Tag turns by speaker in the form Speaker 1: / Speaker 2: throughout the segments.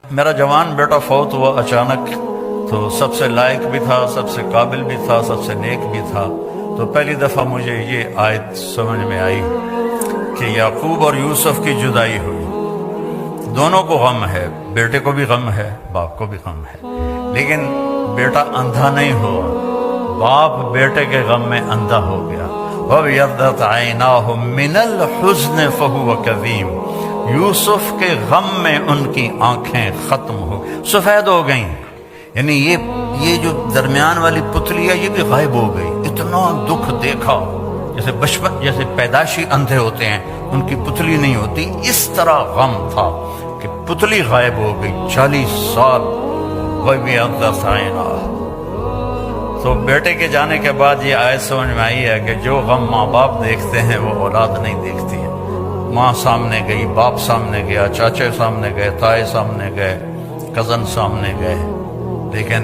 Speaker 1: میرا جوان بیٹا فوت ہوا اچانک، تو سب سے لائق بھی تھا، سب سے قابل بھی تھا، سب سے نیک بھی تھا۔ تو پہلی دفعہ مجھے یہ آیت سمجھ میں آئی کہ یعقوب اور یوسف کی جدائی ہوئی، دونوں کو غم ہے، بیٹے کو بھی غم ہے، باپ کو بھی غم ہے، لیکن بیٹا اندھا نہیں ہوا، باپ بیٹے کے غم میں اندھا ہو گیا۔ وَابْيَضَّتْ عَيْنَاهُ مِنَ الْحُزْنِ فَهُوَ كَظِيمٌ، یوسف کے غم میں ان کی آنکھیں ختم ہو سفید ہو گئیں، یعنی یہ جو درمیان والی پتلی ہے یہ بھی غائب ہو گئی۔ اتنا دکھ دیکھا، جیسے بچپن جیسے پیدائشی اندھے ہوتے ہیں ان کی پتلی نہیں ہوتی، اس طرح غم تھا کہ پتلی غائب ہو گئی 40 سال۔ وَابْيَضَّتْ عَيْنَاهُ، تو بیٹے کے جانے کے بعد یہ آیت سمجھ میں آئی ہے کہ جو غم ماں باپ دیکھتے ہیں وہ اولاد نہیں دیکھتی ہے۔ ماں سامنے گئی، باپ سامنے گیا، چاچے سامنے گئے، تائے سامنے گئے، کزن سامنے گئے، لیکن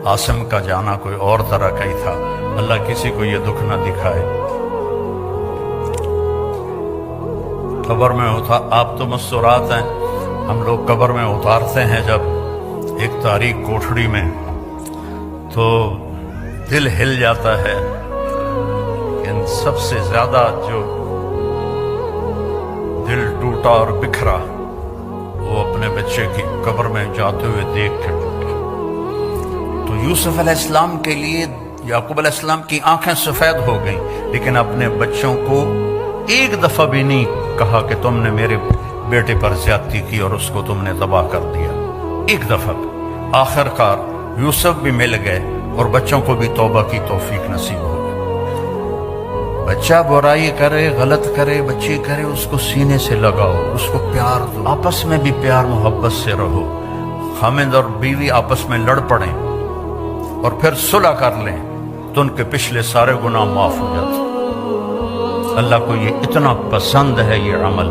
Speaker 1: عاصم کا جانا کوئی اور طرح کا ہی تھا۔ اللہ کسی کو یہ دکھ نہ دکھائے۔ قبر میں آپ تو مستورات ہیں، ہم لوگ قبر میں اتارتے ہیں جب ایک تاریک کوٹھڑی میں، تو دل ہل جاتا ہے۔ لیکن سب سے زیادہ جو دل ٹوٹا اور بکھرا وہ اپنے بچے کی قبر میں جاتے ہوئے دیکھ کے ٹوٹا۔ تو یوسف علیہ السلام کے لیے یعقوب علیہ السلام کی آنکھیں سفید ہو گئیں، لیکن اپنے بچوں کو ایک دفعہ بھی نہیں کہا کہ تم نے میرے بیٹے پر زیادتی کی اور اس کو تم نے تباہ کر دیا، ایک دفعہ۔ آخر کار یوسف بھی مل گئے اور بچوں کو بھی توبہ کی توفیق نصیب ہو گئی۔ بچہ برائی کرے، غلط کرے، بچی کرے، اس کو سینے سے لگاؤ، اس کو پیار دو، آپس میں بھی پیار محبت سے رہو۔ خامند اور بیوی آپس میں لڑ پڑیں اور پھر صلح کر لیں تو ان کے پچھلے سارے گناہ معاف ہو جاتے۔ اللہ کو یہ اتنا پسند ہے یہ عمل۔